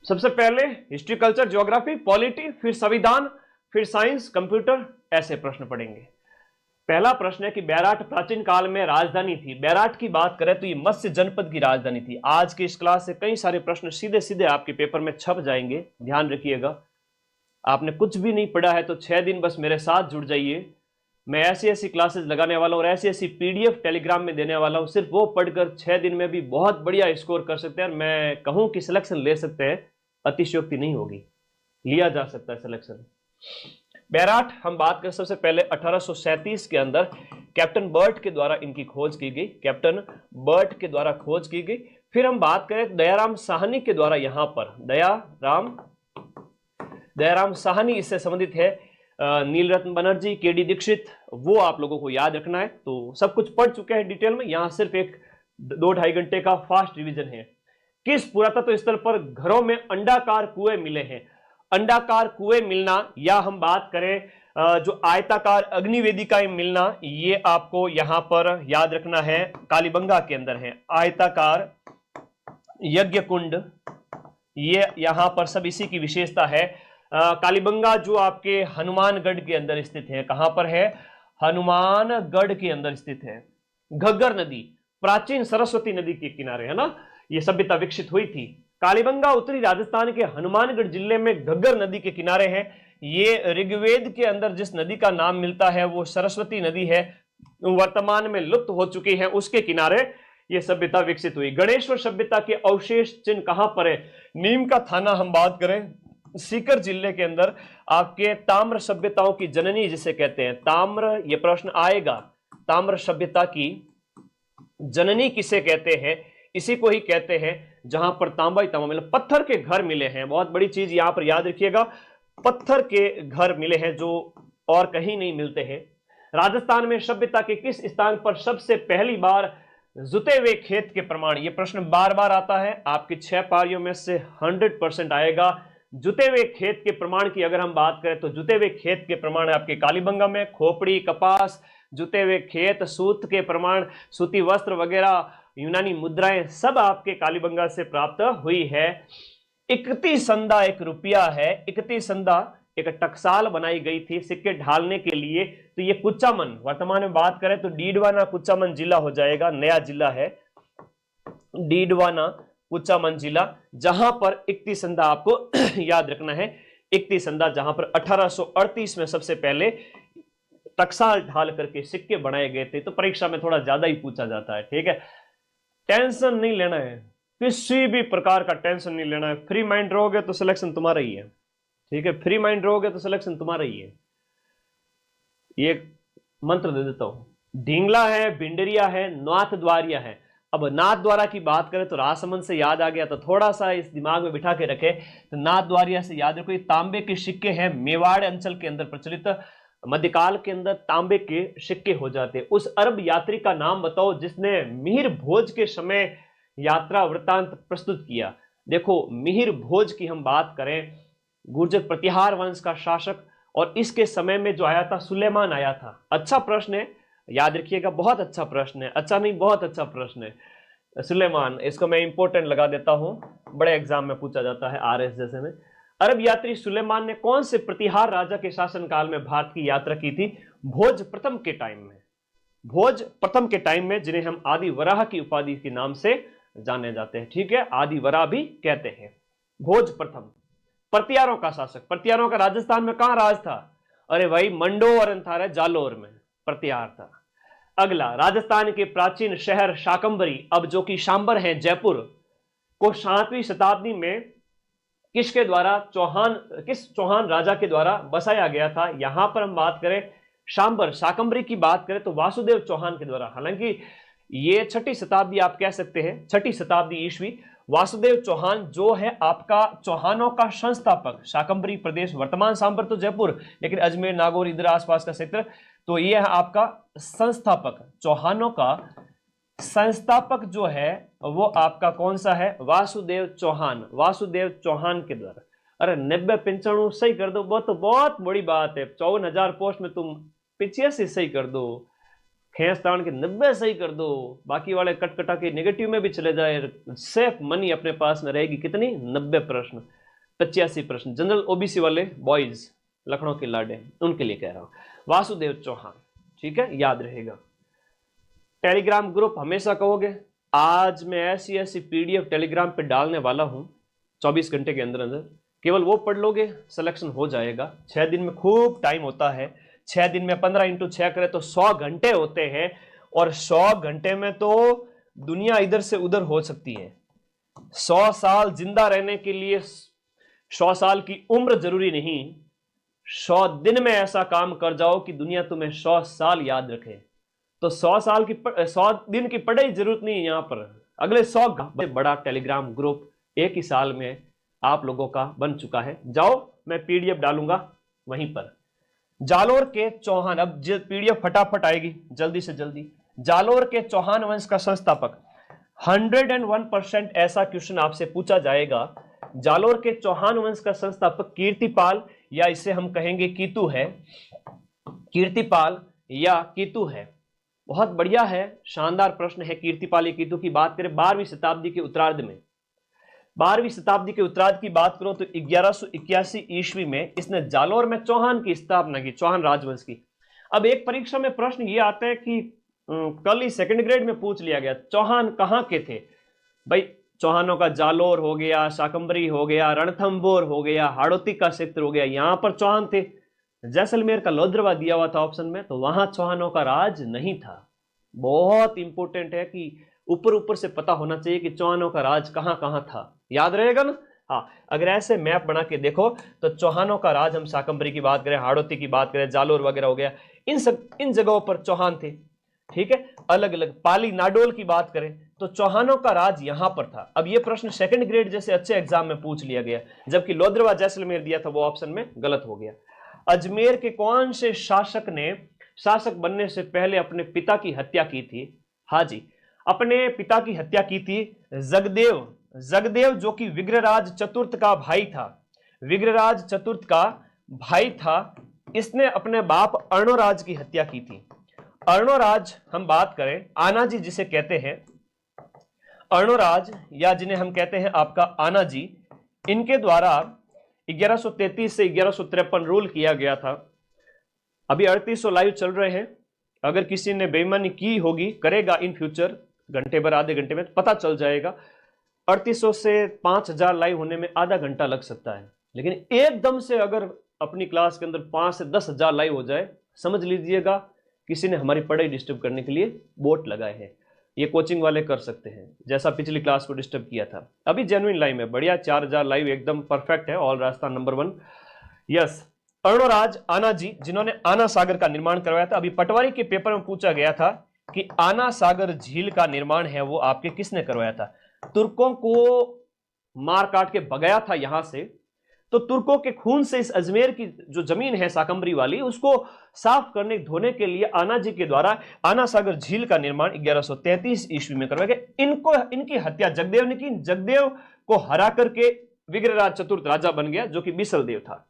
सबसे पहले history, culture, geography, polity, फिर संविधान, फिर साइंस, कंप्यूटर, ऐसे प्रश्न पढ़ेंगे। पहला प्रश्न है कि बैराट प्राचीन काल में राजधानी थी। बैराट की बात करें तो ये मत्स्य जनपद की राजधानी थी। आज की इस क्लास से कई सारे प्रश्न सीधे सीधे आपके पेपर में छप जाएंगे, ध्यान रखिएगा। आपने कुछ भी नहीं पढ़ा है तो 6 दिन बस मेरे साथ जुड़ जाइए। मैं ऐसी ऐसी क्लासेस लगाने वाला हूँ और ऐसी ऐसी पीडीएफ टेलीग्राम में देने वाला हूँ, सिर्फ वो पढ़कर 6 दिन में भी बहुत बढ़िया स्कोर कर सकते हैं। और मैं कहूँ कि सिलेक्शन ले सकते हैं, अतिशयोक्ति नहीं होगी, लिया जा सकता है सिलेक्शन। बैराट हम बात करें, सबसे पहले 1837 के अंदर कैप्टन बर्ट के द्वारा इनकी खोज की गई, कैप्टन बर्ट के द्वारा खोज की गई। फिर हम बात करें दयाराम साहनी के द्वारा, यहां पर दयाराम साहनी इससे संबंधित है। नीलरत्न बनर्जी, केडी दीक्षित, वो आप लोगों को याद रखना है। तो सब कुछ पढ़ चुके हैं डिटेल में, यहां सिर्फ एक 2-2.5 घंटे का फास्ट रिवीजन है। किस पुरातत्व स्थल पर घरों में अंडाकार कुएं मिले हैं? अंडाकार कुएं मिलना, या हम बात करें जो आयताकार अग्निवेदिकाएं मिलना, ये आपको यहां पर याद रखना है, कालीबंगा के अंदर है। आयताकार यज्ञ कुंड, ये यहां पर सब इसी की विशेषता है। कालीबंगा जो आपके हनुमानगढ़ के अंदर स्थित है, कहां पर है? हनुमानगढ़ के अंदर स्थित है। घग्गर नदी प्राचीन सरस्वती नदी के किनारे है ना, ये सभ्यता विकसित हुई थी। कालीबंगा उत्तरी राजस्थान के हनुमानगढ़ जिले में घग्गर नदी के किनारे है। ये ऋग्वेद के अंदर जिस नदी का नाम मिलता है वो सरस्वती नदी है, वर्तमान में लुप्त हो चुकी है, उसके किनारे ये सभ्यता विकसित हुई। गणेश्वर सभ्यता के अवशेष चिन्ह कहां पर है? नीम का थाना हम बात करें, सीकर जिले के अंदर आपके ताम्र सभ्यताओं की जननी जिसे कहते हैं, ताम्र, ये प्रश्न आएगा, ताम्र सभ्यता की जननी किसे कहते हैं? इसी को ही कहते हैं जहां पर तांबा ही तांबा मिला, पत्थर के घर मिले हैं। बहुत बड़ी चीज यहां पर याद रखिएगा, पत्थर के घर मिले हैं जो और कहीं नहीं मिलते हैं। राजस्थान में सभ्यता के किस स्थान पर सबसे पहली बार जुते हुए खेत के प्रमाण? ये प्रश्न बार बार आता है, आपकी 6 पारियों में से 100% आएगा। जुते हुए खेत के प्रमाण की अगर हम बात करें तो जुते हुए खेत के प्रमाण है आपके कालीबंगा में। खोपड़ी, कपास, जुते हुए खेत, सूत के प्रमाण, सूती वस्त्र वगैरह, यूनानी मुद्राएं सब आपके कालीबंगा से प्राप्त हुई है। इकती संदा एक रुपया है। इकती संदा एक टकसाल बनाई गई थी सिक्के ढालने के लिए। तो ये कुचामन, वर्तमान में बात करें तो डीडवाना कुचामन जिला हो जाएगा, नया जिला है डीडवाना कुचामन जिला, जहां पर इकती संदा आपको याद रखना है। इकती संदा जहां पर 1838 में सबसे पहले टकसाल ढाल करके सिक्के बनाए गए थे। तो परीक्षा में थोड़ा ज्यादा ही पूछा जाता है, ठीक है। टेंशन नहीं लेना है, किसी भी प्रकार का टेंशन नहीं लेना है। फ्री माइंड रहोगे तो सिलेक्शन तुम्हारा ही है, ठीक है। फ्री माइंड रहोगे तो सिलेक्शन तुम्हारा ही है। ये मंत्र दे देता हूं, ढींगला है, भिंडरिया है, नाथ द्वारिया है। अब नाथ द्वारा की बात करें तो राजसमंद से याद आ गया, तो थोड़ा सा इस दिमाग में बिठा के रखे। तो नाथ द्वारिया से याद रखो, ये तांबे के सिक्के हैं, मेवाड़ अंचल के अंदर प्रचलित। मध्यकाल के अंदर तांबे के सिक्के हो जाते। उस अरब यात्री का नाम बताओ जिसने मिहिर भोज के समय यात्रा वृत्तांत प्रस्तुत किया। देखो, मिहिर भोज की हम बात करें, गुर्जर प्रतिहार वंश का शासक, और इसके समय में जो आया था सुलेमान आया था। अच्छा प्रश्न है, याद रखिएगा, बहुत अच्छा प्रश्न है, अच्छा नहीं बहुत अच्छा प्रश्न है। सुलेमान, इसको मैं इंपॉर्टेंट लगा देता हूं, बड़े एग्जाम में पूछा जाता है, आरएस जैसे में। अरब यात्री सुलेमान ने कौन से प्रतिहार राजा के शासनकाल में भारत की यात्रा की थी? भोज प्रथम के टाइम में, भोज प्रथम के टाइम में, जिन्हें हम आदि वराह की उपाधि के नाम से जाने जाते हैं, ठीक है, आदि वराह भी कहते हैं। भोज प्रथम प्रतिहारों का शासक। प्रतिहारों का राजस्थान में कहां राज था? अरे भाई, मंडोर था, जालोर में प्रतिहार था। अगला, राजस्थान के प्राचीन शहर शाकंभरी, अब जो कि सांबर है जयपुर, को 7वीं शताब्दी में किसके द्वारा, किस चौहान राजा के द्वारा बसाया गया था? यहां पर हम बात करें सांबर शाकंभरी की बात करें तो वासुदेव चौहान के द्वारा। हालांकि ये 6ठी शताब्दी आप कह सकते हैं, 6ठी शताब्दी ईस्वी। वासुदेव चौहान जो है आपका चौहानों का संस्थापक। शाकंभरी प्रदेश, वर्तमान सांबर तो जयपुर, लेकिन अजमेर, नागौर, इधर आसपास का क्षेत्र, तो ये है आपका संस्थापक। चौहानों का संस्थापक जो है वो आपका कौन सा है? वासुदेव चौहान, वासुदेव चौहान के द्वारा। अरे 90-95 सही कर दो, बहुत तो बहुत बड़ी बात है। 54,000 पोस्ट में तुम 85 सही कर दो, खींच तान के 90 सही कर दो, बाकी वाले कटकटा के नेगेटिव में भी चले जाए, सेफ मनी अपने पास में रहेगी। कितनी? 90 प्रश्न, 85 प्रश्न। जनरल ओबीसी वाले बॉयज, लखनऊ के लाडे, उनके लिए कह रहा हूं। वासुदेव चौहान, ठीक है, याद रहेगा। टेलीग्राम ग्रुप हमेशा कहोगे, आज मैं ऐसी ऐसी पीडीएफ टेलीग्राम पे डालने वाला हूं 24 घंटे के अंदर अंदर, केवल वो पढ़ लोगे सिलेक्शन हो जाएगा। 6 दिन में खूब टाइम होता है, 6 दिन में 15 × 6 करें तो 100 घंटे होते हैं, और 100 घंटे में तो दुनिया इधर से उधर हो सकती है। 100 साल जिंदा रहने के लिए 100 साल की उम्र जरूरी नहीं, 100 दिन में ऐसा काम कर जाओ कि दुनिया तुम्हें 100 साल याद रखे। तो 100 दिन की पढ़ाई जरूरत नहीं है। यहां पर अगले 100 बड़ा टेलीग्राम ग्रुप एक ही साल में आप लोगों का बन चुका है। जाओ, मैं पीडीएफ डालूंगा वहीं पर। जालोर के चौहान, अब पीडीएफ फटाफट आएगी जल्दी से जल्दी। जालोर के चौहान वंश का संस्थापक, 101% ऐसा क्वेश्चन आपसे पूछा जाएगा। जालोर के चौहान वंश का संस्थापक कीर्तिपाल, या इसे हम कहेंगे कीतु है, कीर्तिपाल या कीतु है। बहुत बढ़िया है, शानदार प्रश्न है। कीर्तिपाल या कीतु की बात करें 12वीं शताब्दी के उत्तरार्ध में, 12वीं शताब्दी के उत्तरार्ध की बात करो तो 1181 ईस्वी में इसने जालोर में चौहान की स्थापना की, चौहान राजवंश की। अब एक परीक्षा में प्रश्न ये आता है कि कल ही सेकंड ग्रेड में पूछ लिया गया, चौहान कहां के थे भाई? चौहानों का जालोर हो गया, शाकंभरी हो गया, रणथंभौर हो गया, हाड़ौती का क्षेत्र हो गया, यहां पर चौहान थे। जैसलमेर का लोद्रवा दिया हुआ था ऑप्शन में, तो वहां चौहानों का राज नहीं था। बहुत इंपॉर्टेंट है कि ऊपर ऊपर से पता होना चाहिए कि चौहानों का राज कहां कहां था, याद रहेगा ना। हाँ, अगर ऐसे मैप बना के देखो तो चौहानों का राज, हम शाकंभरी की बात करें, हाड़ौती की बात करें, जालोर वगैरह हो गया, इन जगहों पर चौहान थे, ठीक है। अलग अलग पाली नाडोल की बात करें तो चौहानों का राज यहां पर था। अब ये प्रश्न सेकंड ग्रेड जैसे अच्छे एग्जाम में पूछ लिया गया, जबकि लोद्रवा जैसलमेर दिया था वो ऑप्शन में गलत हो गया। अजमेर के कौन से शासक ने शासक बनने से पहले अपने पिता की हत्या की थी? हाँ जी, अपने पिता की हत्या की थी जगदेव। जगदेव जो कि विग्रहराज चतुर्थ का भाई था, विग्रहराज चतुर्थ का भाई था, इसने अपने बाप अर्णोराज की हत्या की थी। अर्णोराज हम बात करें, आनाजी जिसे कहते हैं, अर्णोराज या जिन्हें हम कहते हैं आपका आनाजी, इनके द्वारा 1133 से 1153 रूल किया गया था। अभी 3800 लाइव चल रहे हैं, अगर किसी ने बेईमानी की होगी, करेगा इन फ्यूचर, घंटे भर आधे घंटे में पता चल जाएगा। 3800 से 5000 लाइव होने में आधा घंटा लग सकता है, लेकिन एकदम से अगर अपनी क्लास के अंदर 5 से 10,000 लाइव हो जाए, समझ लीजिएगा किसी ने हमारी पढ़ाई डिस्टर्ब करने के लिए बोट लगाए हैं। ये कोचिंग वाले कर सकते हैं, जैसा पिछली क्लास को डिस्टर्ब किया था। अभी जेन्युइन लाइव है, बढ़िया 4000 लाइव एकदम परफेक्ट है, all Rajasthan number 1। Yes, Arnoraj Anaji, जिन्होंने आना सागर का निर्माण करवाया था। अभी पटवारी के पेपर में पूछा गया था कि आना सागर झील का निर्माण है वो आपके किसने करवाया था? तुर्कों को मार काट के भगाया था यहां से, तो तुर्कों के खून से इस अजमेर की जो जमीन है शाकंभरी वाली, उसको साफ करने धोने के लिए आनाजी के द्वारा आना सागर झील का निर्माण 1133 ईस्वी में करवाया गया। इनकी हत्या जगदेव ने की। जगदेव को हरा करके विग्रहराज चतुर्थ राजा बन गया, जो कि बिसलदेव था।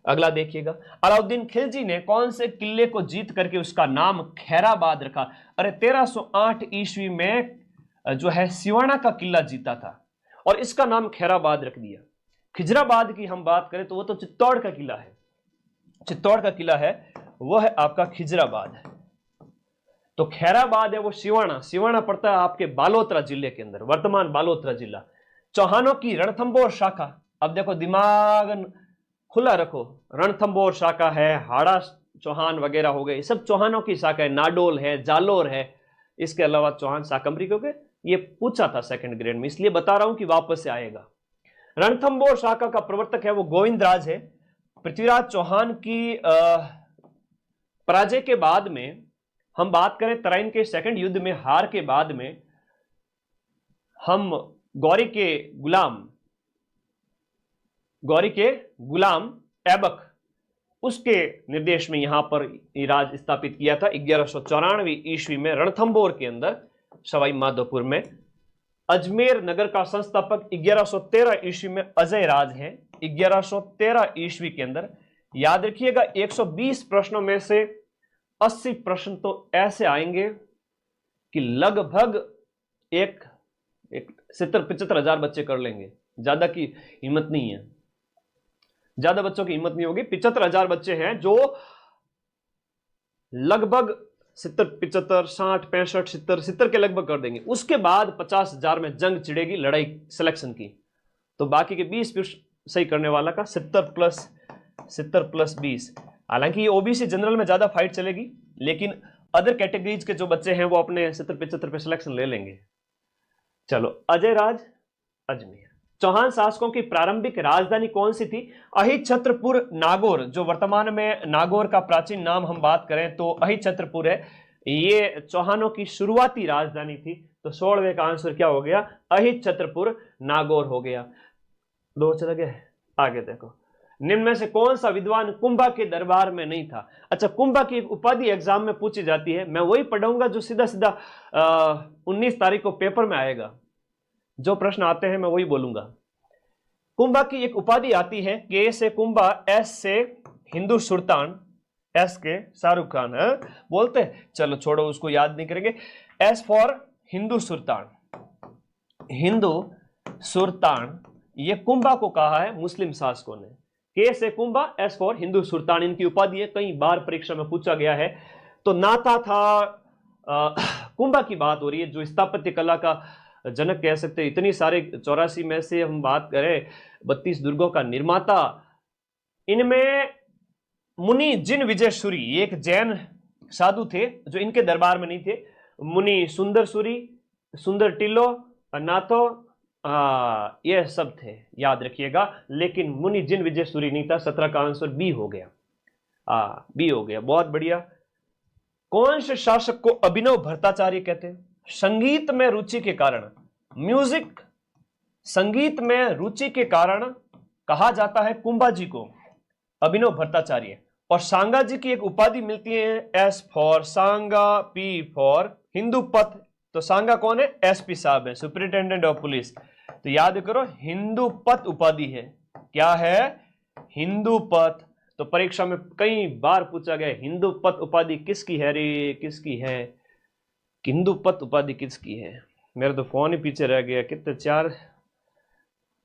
अगला देखिएगा, अलाउद्दीन खिलजी ने कौन से किले को जीत करके उसका नाम खैराबाद रखा? अरे 1308 ईस्वी में जो है सिवाना का किला जीता था और इसका नाम खैराबाद रख दिया। खिजराबाद की हम बात करें तो वो तो चित्तौड़ का किला है, चित्तौड़ का किला है, वो है आपका खिजराबाद। तो खैराबाद है वो सिवाना, सिवाना पड़ता है आपके बालोतरा जिले के अंदर, वर्तमान बालोतरा जिला। चौहानों की रणथंभौर शाखा, अब देखो दिमाग खुला रखो, रणथंभौर शाखा है, हाड़ा चौहान वगैरह हो गए, सब चौहानों की शाखा है, नाडोल है, जालोर है, इसके अलावा चौहान शाकंभरी हो गए। ये पूछा था सेकंड ग्रेड में, इसलिए बता रहा हूं कि वापस से आएगा। रणथंभौर शाखा का प्रवर्तक है वो गोविंदराज है। पृथ्वीराज चौहान की पराजय के बाद में हम बात करें, तराइन के सेकंड युद्ध में हार के बाद में हम गौरी के गुलाम ऐबक, उसके निर्देश में यहां पर राज स्थापित किया था 1194 ईस्वी में रणथंभौर के अंदर सवाई माधोपुर में। अजमेर नगर का संस्थापक 1113 ईस्वी में अजय राज है। 1113 ईस्वी के अंदर याद रखिएगा 120 प्रश्नों में से 80 प्रश्न तो ऐसे आएंगे कि लगभग एक 70-75 हजार बच्चे कर लेंगे। ज्यादा की हिम्मत नहीं है, ज्यादा बच्चों की हिम्मत नहीं होगी। 75 हजार बच्चे हैं जो लगभग 70-75 60-65 70 के लगभग कर देंगे। उसके बाद 50 हजार में जंग छिड़ेगी, लड़ाई सिलेक्शन की। तो बाकी के 20 सही करने वाला का 70 प्लस 20। हालांकि ये ओबीसी जनरल में ज्यादा फाइट चलेगी, लेकिन अदर कैटेगरीज के जो बच्चे हैं वो अपने 70-75 पे सिलेक्शन ले लेंगे। चलो, अजय राज अजमेर। चौहान शासकों की प्रारंभिक राजधानी कौन सी थी? अहिछत्रपुर नागौर, जो वर्तमान में नागौर का प्राचीन नाम हम बात करें तो अहिछत्रपुर है। ये चौहानों की शुरुआती राजधानी थी। तो 16वें का आंसर क्या हो गया? अहिछत्रपुर नागौर हो गया। दो चला गया। आगे देखो, निम्न में से कौन सा विद्वान कुंभा के दरबार में नहीं था? अच्छा, कुंभा की एक उपाधि एग्जाम में पूछी जाती है। मैं वही पढ़ाऊंगा जो सीधा सीधा 19 तारीख को पेपर में आएगा। जो प्रश्न आते हैं मैं वही बोलूंगा। कुंभा की एक उपाधि आती है, के से कुंभा, एस से हिंदू सुल्तान, एस के शाहरुख खान है बोलते। चलो छोड़ो, उसको याद नहीं करेंगे। एस फॉर हिंदू सुल्तान, हिंदू सुल्तान, ये कुंभा को कहा है मुस्लिम शासकों ने। के से कुंभा, एस फॉर हिंदू सुल्तान, इनकी उपाधि है। कई बार परीक्षा में पूछा गया है। तो नाता था कुंभा की बात हो रही है, जो स्थापत्य कला का जनक कह सकते हैं। इतनी सारे 84 में से हम बात करें 32 दुर्गों का निर्माता। इनमें मुनि जिन विजय सूरी, एक जैन साधु थे जो इनके दरबार में नहीं थे। मुनि सुंदर सूरी, सुंदर टिल्लो, नाथो, ये सब थे, याद रखिएगा। लेकिन मुनि जिन विजय सूरी नहीं था। 17 का आंसर बी हो गया। बी हो गया, बहुत बढ़िया। कौन से शासक को अभिनव भट्टाचार्य कहते हैं? संगीत में रुचि के कारण, म्यूजिक, संगीत में रुचि के कारण कहा जाता है कुंभा जी को अभिनव भट्टाचार्य। और सांगा जी की एक उपाधि मिलती है, S for Sanga, P for Hindu पथ। तो सांगा कौन है? एसपी साहब है, सुपरिटेंडेंट ऑफ पुलिस। तो याद करो, हिंदू पथ उपाधि है। क्या है? हिंदू पथ। तो परीक्षा में कई बार पूछा गया, हिंदू पथ उपाधि किसकी है रे, किसकी है? हिंदू पथ उपाधि किसकी है? मेरा तो फोन ही पीछे रह गया। कितने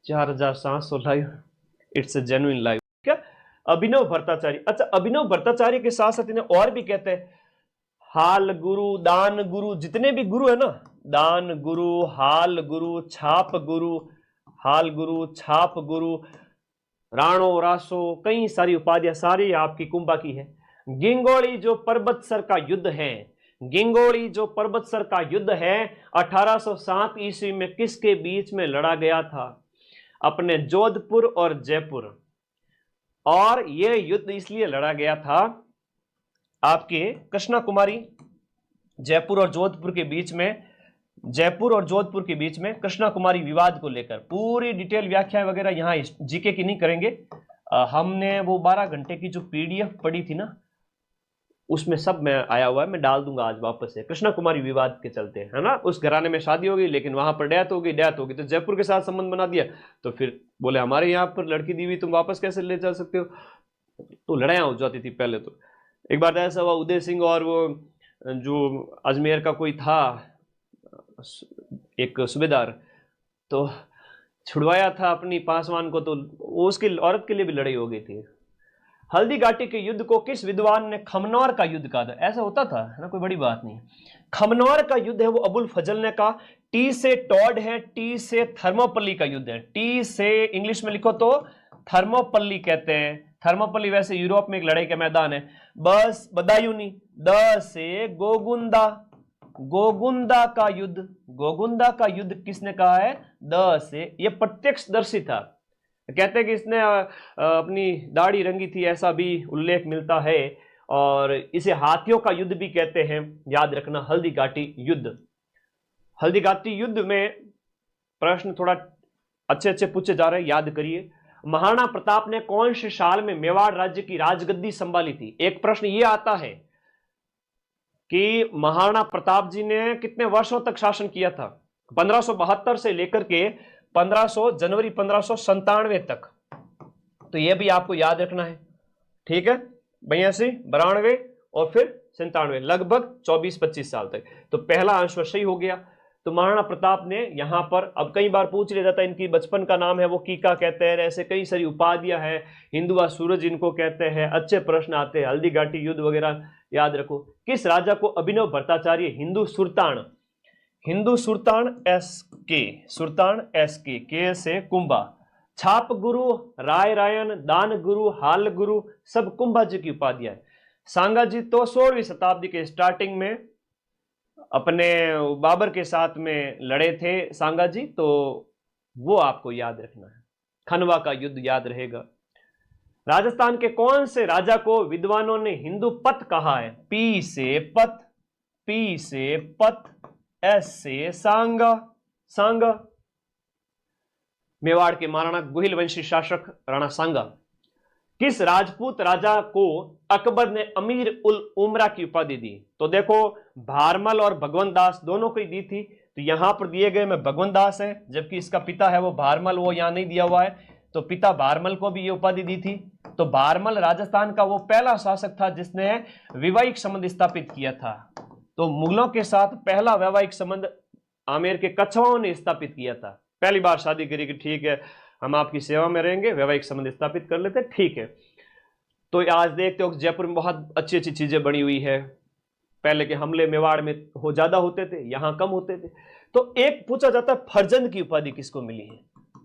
4700 live. It's a genuine live. क्या? अभिनव भट्टाचार्य। अच्छा, अभिनव भट्टाचार्य के साथ साथ इन्हें और भी कहते हैं हाल गुरु, दान गुरु। जितने भी गुरु है ना, दान गुरु, हाल गुरु, छाप गुरु, हाल गुरु, छाप गुरु, राणो, रासो, कई सारी उपाधियां सारी आपकी कुंभा की है। गिंगोली जो पर्वतसर का युद्ध है, गिंगोली जो पर्वतसर का युद्ध है 1807 ईस्वी में किसके बीच में लड़ा गया था? अपने जोधपुर और जयपुर। और यह युद्ध इसलिए लड़ा गया था आपके कृष्णा कुमारी, जयपुर और जोधपुर के बीच में, जयपुर और जोधपुर के बीच में कृष्णा कुमारी विवाद को लेकर। पूरी डिटेल व्याख्या वगैरह यहाँ जीके की नहीं करेंगे। हमने वो 12 घंटे की जो पीडीएफ पढ़ी थी ना, उसमें सब में आया हुआ है। मैं डाल दूंगा आज वापस से। कृष्णा कुमारी विवाद के चलते, है ना, उस घराने में शादी हो गई, लेकिन वहां पर डेथ हो गई तो जयपुर के साथ संबंध बना दिया। तो फिर बोले हमारे यहाँ पर लड़की दी हुई तुम वापस कैसे ले जा सकते हो? तो लड़ाइयाँ हो जाती थी पहले। तो एक बार ऐसा हुआ, उदय सिंह और वो जो अजमेर का कोई था एक सूबेदार, तो छुड़वाया था अपनी पासवान को, तो उसकी औरत के लिए भी लड़ाई हो गई थी। हल्दी घाटी के युद्ध को किस विद्वान ने खमनौर का युद्ध कहा था? ऐसा होता था, है ना, कोई बड़ी बात नहीं। खमनौर का युद्ध है वो अबुल फजल ने कहा। टी से टॉड है, टी से थर्मोपल्ली का युद्ध है। टी से इंग्लिश में लिखो तो थर्मोपल्ली कहते हैं। थर्मोपल्ली वैसे यूरोप में एक लड़ाई का मैदान है। बस बदायूनी। द से गोगुंदा, गोगुंदा का युद्ध, गोगुंदा का युद्ध किसने कहा है? द से। ये प्रत्यक्षदर्शी था। कहते हैं कि इसने अपनी दाढ़ी रंगी थी, ऐसा भी उल्लेख मिलता है। और इसे हाथियों का युद्ध भी कहते हैं। याद रखना, हल्दी घाटी युद्ध। हल्दी घाटी युद्ध में प्रश्न थोड़ा अच्छे अच्छे पूछे जा रहे हैं, याद करिए। महाराणा प्रताप ने कौन से साल में मेवाड़ राज्य की राजगद्दी संभाली थी? एक प्रश्न यह आता है कि महाराणा प्रताप जी ने कितने वर्षों तक शासन किया था? 1572 से लेकर के जनवरी 1597 तक। तो यह भी आपको याद रखना है, ठीक है। 82, 92 और फिर 97, लगभग 24-25 साल तक। तो पहला आंसर सही हो गया। तो महाराणा प्रताप ने यहां पर, अब कई बार पूछ लिया जाता है इनकी बचपन का नाम है वो कीका कहते हैं, ऐसे कई सारी उपाधियां हैं, हिंदुआ सूरज इनको कहते हैं, अच्छे प्रश्न आते हैं, हल्दी घाटी युद्ध वगैरह याद रखो। किस राजा को अभिनव भट्टाचार्य हिंदू सुल्तान एस के से कुंभा, छाप गुरु, राय रायन, दान गुरु, हाल गुरु, सब कुंभा जी की उपाधियां है। सांगा जी तो 16वीं शताब्दी के स्टार्टिंग में अपने बाबर के साथ में लड़े थे सांगा जी, तो वो आपको याद रखना है। खनवा का युद्ध याद रहेगा। राजस्थान के कौन से राजा को विद्वानों ने हिंदू पत कहा है? पी से पत, एस से सांगा। मेवाड़ के महाराणा गुहिल वंशी शासक राणा सांगा। किस राजपूत राजा को अकबर ने अमीर उल उमरा की उपाधि दी? तो देखो, भारमल और भगवंत दास दोनों को ही दी थी। तो यहां पर दिए गए में भगवंत दास है, जबकि इसका पिता है वो भारमल, वो यहां नहीं दिया हुआ है। तो पिता भारमल को भी ये उपाधि दी थी। तो भारमल राजस्थान का वो पहला शासक था जिसने वैवाहिक संबंध स्थापित किया था। तो मुगलों के साथ पहला वैवाहिक संबंध आमेर के कछवाओं ने स्थापित किया था। पहली बार शादी करी कि ठीक है हम आपकी सेवा में रहेंगे, वैवाहिक संबंध स्थापित कर लेते, ठीक है। तो आज देखते हो जयपुर में बहुत अच्छी अच्छी चीजें बनी हुई है। पहले के हमले मेवाड़ में हो ज्यादा होते थे, यहां कम होते थे। तो एक पूछा जाता है फरजंद की उपाधि किसको मिली है?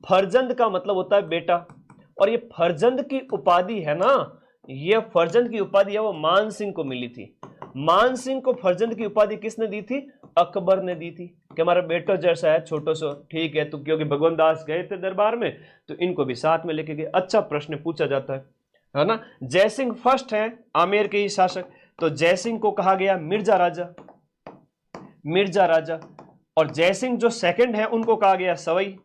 फरजंद का मतलब होता है बेटा, और ये फरजंद की उपाधि है ना, ये फरजंद की उपाधि है वो मान सिंह को मिली थी। मान सिंह को फरजंद की उपाधि किसने दी थी? अकबर ने दी थी कि हमारा बेटा जैसा है छोटो सो, ठीक है। तो क्योंकि भगवंत दास गए थे दरबार में तो इनको भी साथ में लेके गए। अच्छा प्रश्न पूछा जाता है ना। जयसिंह फर्स्ट है आमेर के ही शासक, तो जयसिंह को कहा गया मिर्जा राजा। और जयसिंह जो सेकंड है उनको कहा गया सवाई।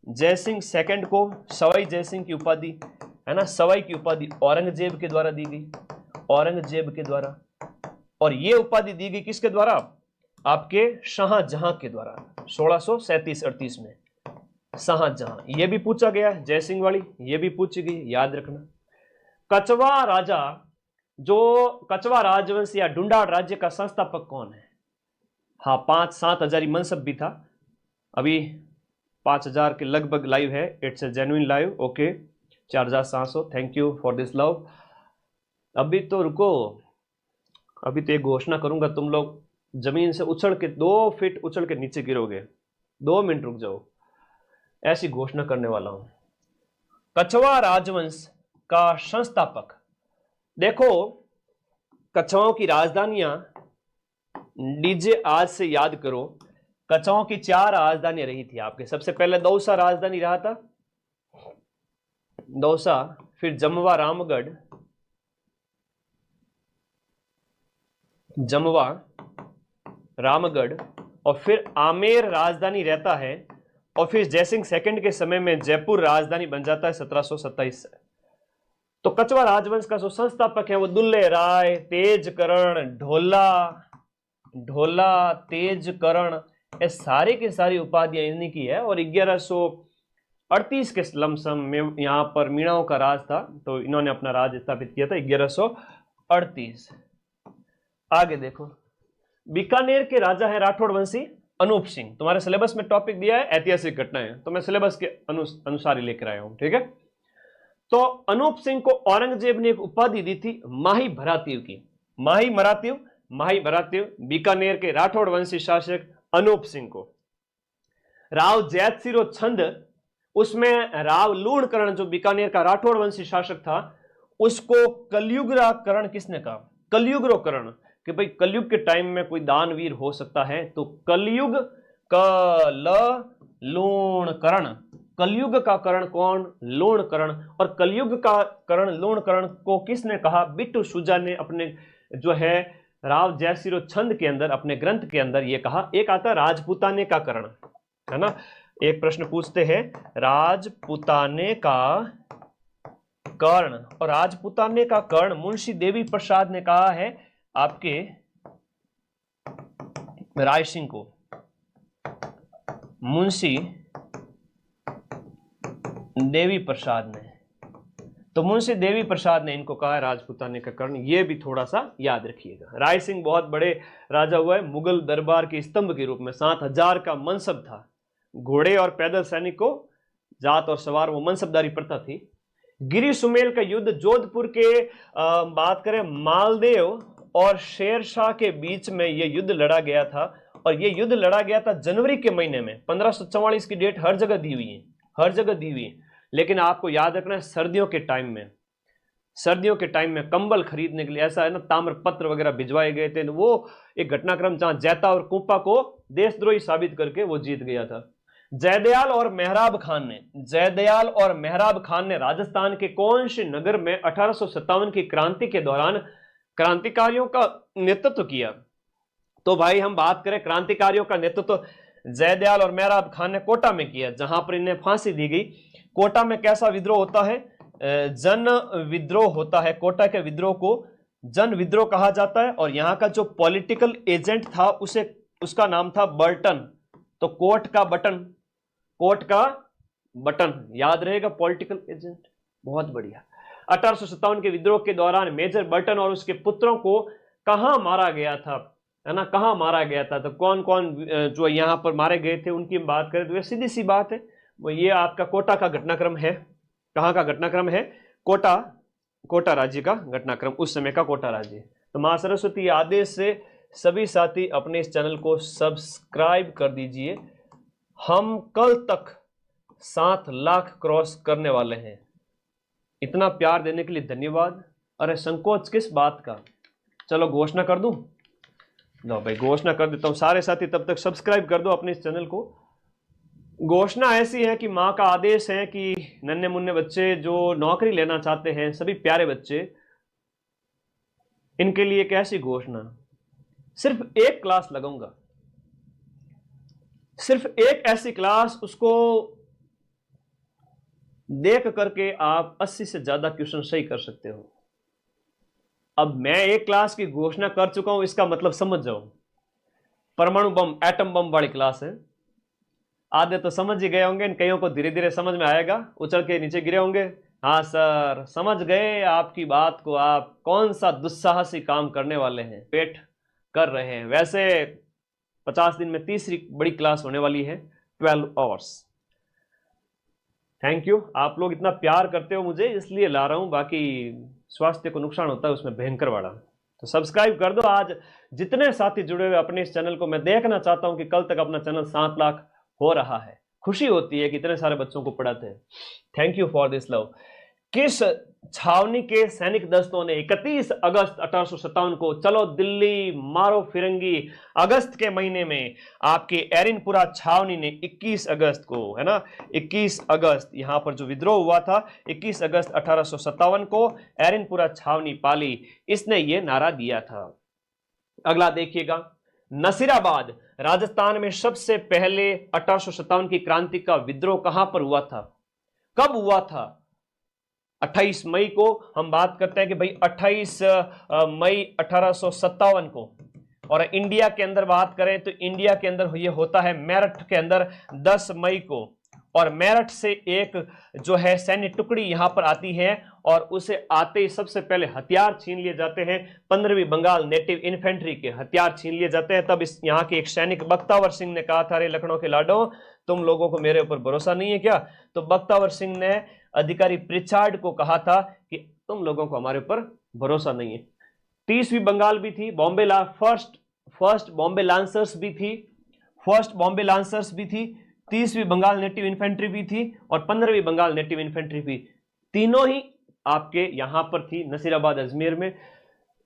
जयसिंह सेकंड को सवाई जयसिंह की उपाधि है ना, सवाई की उपाधि औरंगजेब के द्वारा दी गई, औरंगजेब के द्वारा। और ये उपाधि दी गई किसके द्वारा? आपके शाहजहां के द्वारा 1637-38 में शाहजहां। ये भी पूछा गया है, जयसिंह वाली ये भी पूछी गई, याद रखना। कछवा राजा, जो कछवा राजवंश या ढूंढाड़ राज्य का संस्थापक कौन है? हाँ, 5-7 हजारी मनसब भी था। अभी 5000 के लगभग लाइव है। It's a genuine live. Okay, 4700। Thank you for this love. अभी तो रुको, अभी तो एक घोषणा करूंगा, तुम लोग जमीन से उछल के 2 फीट उछल के नीचे गिरोगे। 2 मिनट रुक जाओ, ऐसी घोषणा करने वाला हूं। कछवा राजवंश का संस्थापक, देखो कछवाओं की राजधानियां डीजे आज से याद करो। कछवाओं की 4 राजधानियां रही थी आपके। सबसे पहले दौसा राजधानी रहा था, दौसा, फिर जमवा रामगढ़, और फिर आमेर राजधानी रहता है। और फिर जयसिंह सेकंड के समय में जयपुर राजधानी बन जाता है 1727 से। तो कछवा राजवंश का जो संस्थापक है वो दुल्ले राय, तेजकरण, ढोला, तेजकरण, ये सारी की सारी उपाधियां इन्हीं की है। और 1138 के लमसम में यहां पर मीणाओं का राज था, तो इन्होंने अपना राज स्थापित किया था 1138। आगे देखो, बीकानेर के राजा है राठौड़ वंशी अनूप सिंह। तुम्हारे सिलेबस में टॉपिक दिया है ऐतिहासिक घटनाएं, तो मैं सिलेबस के अनुसार ही लेकर आया हूं, ठीक है। तो अनूप सिंह को औरंगजेब ने एक उपाधि दी थी माही भरातीव की। माही भरातीव बीकानेर के राठौड़ वंशी शासक अनूप सिंह को। राव जैतसिरो छंद, उसमें राव लूणकरण जो बीकानेर का राठौड़ वंशी शासक था, उसको कलयुगकरण किसने कहा? कलयुगकरण, कि भाई कलयुग के टाइम में कोई दानवीर हो सकता है, तो कलयुग लूणकरण। कलयुग का करण कौन? लूणकरण। और कलयुग का करण लूणकरण को किसने कहा? बिट्टू सुजा ने अपने जो है राव जयसिरो छंद के अंदर, अपने ग्रंथ के अंदर ये कहा। एक आता राजपुताने का करण, है ना। एक प्रश्न पूछते हैं राजपुताने का कर्ण, और राजपुताने का कर्ण मुंशी देवी प्रसाद ने कहा है आपके राय सिंह को। मुंशी देवी प्रसाद ने तो मुंशी देवी प्रसाद ने इनको कहा है राजपूताने का कर्ण, ये भी थोड़ा सा याद रखिएगा। राय सिंह बहुत बड़े राजा हुआ है, मुगल दरबार के स्तंभ के रूप में 7000 का मनसब था, घोड़े और पैदल सैनिकों, जात और सवार, वो मनसबदारी प्रथा थी। गिरी सुमेल का युद्ध जोधपुर के बात करें मालदेव और शेरशाह के बीच में यह युद्ध लड़ा गया था, और यह युद्ध लड़ा गया था जनवरी के महीने में। 1544 की डेट हर जगह दी हुई है, हर जगह दी हुई है, लेकिन आपको याद रखना है सर्दियों के टाइम में, सर्दियों के टाइम में कंबल खरीदने के लिए ऐसा है ना, ताम्रपत्र वगैरह भिजवाए गए थे। वो एक घटनाक्रम जहां जैता और कुंपा को देशद्रोही साबित करके वो जीत गया था। जयदयाल और मेहराब खान ने, जयदयाल और मेहराब खान ने राजस्थान के कौन से नगर में 1857 की क्रांति के दौरान क्रांतिकारियों का नेतृत्व किया? तो भाई हम बात करें क्रांतिकारियों का नेतृत्व जयदयाल और मेहराब खान ने कोटा में किया, जहां पर इन्हें फांसी दी गई। कोटा में कैसा विद्रोह होता है? जन विद्रोह होता है। कोटा के विद्रोह को जन विद्रोह कहा जाता है, और यहां का जो पॉलिटिकल एजेंट था उसे, उसका नाम था बर्टन। तो कोट का बटन, कोट का बटन याद रहेगा, पॉलिटिकल एजेंट। बहुत बढ़िया। 1857 के विद्रोह के दौरान मेजर बर्टन और उसके पुत्रों को कहां मारा गया था, है ना, कहां मारा गया था? तो कौन कौन जो यहां पर मारे गए थे उनकी बात करें तो सीधी सी बात है, वो ये आपका कोटा का घटनाक्रम है। कहां का घटनाक्रम है? कोटा, कोटा राज्य का घटनाक्रम, उस समय का कोटा राज्य। तो मां सरस्वती आदेश से सभी साथी अपने इस चैनल को सब्सक्राइब कर दीजिए। हम कल तक 7 लाख क्रॉस करने वाले हैं। इतना प्यार देने के लिए धन्यवाद। अरे संकोच किस बात का, चलो घोषणा कर दूं। लो भाई घोषणा कर देता हूं, सारे साथी तब तक सब्सक्राइब कर दो अपने इस चैनल को। घोषणा ऐसी है कि मां का आदेश है कि नन्हे मुन्ने बच्चे जो नौकरी लेना चाहते हैं, सभी प्यारे बच्चे, इनके लिए एक ऐसी घोषणा, सिर्फ एक क्लास लगाऊंगा, सिर्फ एक ऐसी क्लास, उसको देख करके आप 80 से ज्यादा क्वेश्चन सही कर सकते हो। अब मैं एक क्लास की घोषणा कर चुका हूं, इसका मतलब समझ जाओ, परमाणु बम, एटम बम वाली क्लास है। आधे तो समझ ही गए होंगे, इन कईयों को धीरे धीरे समझ में आएगा, उछल के नीचे गिरे होंगे। हाँ सर समझ गए आपकी बात को, आप कौन सा दुस्साहसी काम करने वाले हैं, वेट कर रहे हैं। वैसे 50 दिन में तीसरी बड़ी क्लास होने वाली है, 12 आवर्स। थैंक यू, आप लोग इतना प्यार करते हो मुझे, इसलिए ला रहा हूं, बाकी स्वास्थ्य को नुकसान होता है उसमें भयंकर बड़ा। तो सब्सक्राइब कर दो। आज जितने साथी जुड़े हुए अपने इस चैनल को, मैं देखना चाहता हूं कि कल तक अपना चैनल 7 लाख हो रहा है। खुशी होती है कि इतने सारे बच्चों को पढ़ाते हैं। Thank you for this love. किस छावनी के सैनिक दस्तों ने 31 अगस्त 1857 को, चलो दिल्ली मारो फिरंगी, अगस्त के महीने में आपके एरिनपुरा छावनी ने 21 अगस्त को, है ना, 21 अगस्त यहां पर जो विद्रोह हुआ था, 21 अगस्त 1857 को एरिनपुरा छावनी पाली, इसने ये नारा दिया था। अगला देखिएगा, नसीराबाद राजस्थान में सबसे पहले 1857 की क्रांति का विद्रोह कहां पर हुआ था, कब हुआ था? 28 मई को हम बात करते हैं कि भाई 28 मई 1857 को। और इंडिया के अंदर बात करें तो इंडिया के अंदर ये होता है मेरठ के अंदर 10 मई को, और मेरठ से एक जो है सैन्य टुकड़ी यहां पर आती है, और उसे आते ही सबसे पहले हथियार छीन लिए जाते हैं। 15वीं बंगाल नेटिव इन्फेंट्री के हथियार छीन लिए जाते हैं। तब इस यहाँ के एक सैनिक बख्तावर सिंह ने कहा था, अरे लखनऊ के लाडो, तुम लोगों को मेरे ऊपर भरोसा नहीं है क्या? तो बख्तावर सिंह ने अधिकारी प्रिचार्ड को कहा था कि तुम लोगों को हमारे ऊपर भरोसा नहीं है। 30वीं बंगाल भी थी, बॉम्बे फर्स्ट बॉम्बे लांसर्स भी थी, फर्स्ट बॉम्बे लांसर्स भी थी, 30वीं बंगाल नेटिव इन्फेंट्री भी थी, और 15वीं बंगाल नेटिव इन्फेंट्री भी, तीनों ही आपके यहां पर थी नसीराबाद अजमेर में।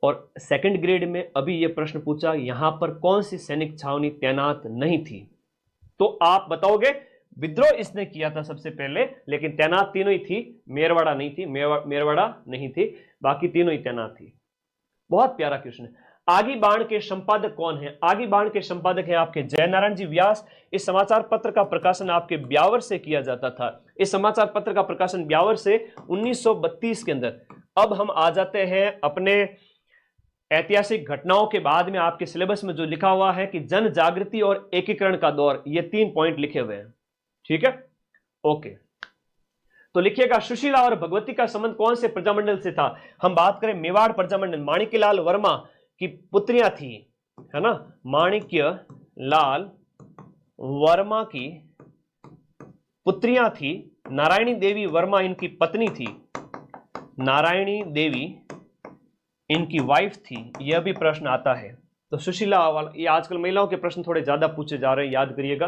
और सेकंड ग्रेड में अभी यह प्रश्न पूछा, यहां पर कौन सी सैनिक छावनी तैनात नहीं थी? तो आप बताओगे विद्रोह इसने किया था सबसे पहले, लेकिन तैनात तीनों ही थी, मेरवाड़ा नहीं थी, मेरवाड़ा नहीं थी, बाकी तीनों ही तैनात थी। बहुत प्यारा क्वेश्चन है। आगी बाण के संपादक कौन है? आगी बाण के संपादक है आपके जयनारायण जी व्यास। इस समाचार पत्र का प्रकाशन आपके ब्यावर से किया जाता था। इस समाचार पत्र का प्रकाशन ब्यावर से 1932 के अंदर। अब हम आ जाते हैं अपने ऐतिहासिक घटनाओं के बाद में आपके सिलेबस में जो लिखा हुआ है कि जन जागृति और एकीकरण का दौर, ये 3 पॉइंट लिखे हुए हैं, ठीक है, ओके। तो लिखिएगा सुशीला और भगवती का संबंध कौन से प्रजामंडल से था। हम बात करें मेवाड़ प्रजामंडल, माणिक्यलाल वर्मा की पुत्रियां थी, है ना, माणिक्यलाल वर्मा की पुत्रियां थी। नारायणी देवी वर्मा इनकी पत्नी थी, नारायणी देवी इनकी वाइफ थी। यह भी प्रश्न आता है। तो सुशीला वाला, ये आजकल महिलाओं के प्रश्न थोड़े ज्यादा पूछे जा रहे हैं, याद करिएगा।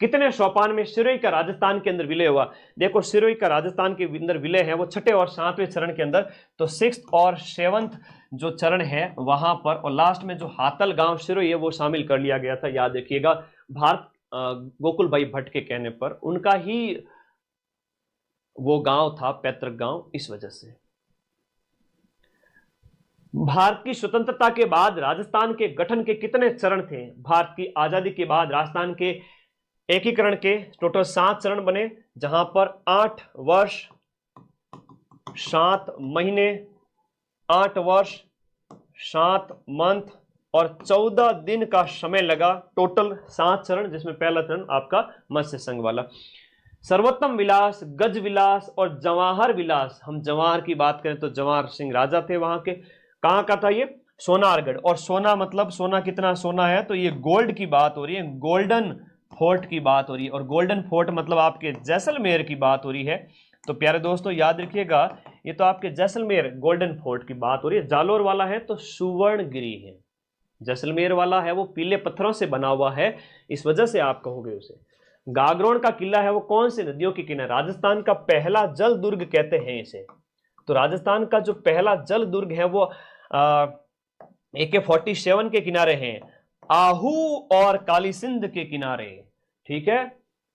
कितने सोपान में सिरोही का राजस्थान के अंदर विलय हुआ। देखो सिरोही का राजस्थान के अंदर विलय है वो छठे और सातवें चरण के अंदर, तो 6th और 7th जो चरण है वहां पर, और लास्ट में जो हातल गांव सिरोही है वो शामिल कर लिया गया था। याद रखिएगा, भारत गोकुल भाई भट्ट के कहने पर उनका ही वो गांव था, पैतृक गांव, इस वजह से। भारत की स्वतंत्रता के बाद राजस्थान के गठन के कितने चरण थे। भारत की आजादी के बाद राजस्थान के एकीकरण के टोटल 7 चरण बने, जहां पर 8 वर्ष 7 महीने, 8 वर्ष 7 मंथ और 14 दिन का समय लगा। टोटल 7 चरण, जिसमें पहला चरण आपका मत्स्य संघ वाला। सर्वोत्तम विलास, गज विलास और जवाहर विलास, हम जवाहर की बात करें तो जवाहर सिंह राजा थे वहां के। कहां का था ये? सोनारगढ़। और सोना मतलब सोना, कितना सोना है, तो ये गोल्ड की बात हो रही है, गोल्डन फोर्ट की बात हो रही है। और गोल्डन फोर्ट मतलब आपके जैसलमेर की बात हो रही है। तो प्यारे दोस्तों याद रखिएगा, ये तो आपके जैसलमेर गोल्डन फोर्ट की बात हो रही है। जालोर वाला है तो सुवर्णगिरी है, जैसलमेर वाला है वो पीले पत्थरों से बना हुआ है, इस वजह से आप कहोगे उसे। गागरोन का किला है वो कौन सी नदियों के किनारे? राजस्थान का पहला जल दुर्ग कहते हैं इसे। तो राजस्थान का जो पहला जल दुर्ग है वो AK-47 के किनारे हैं, आहू और काली सिंध के किनारे। ठीक है,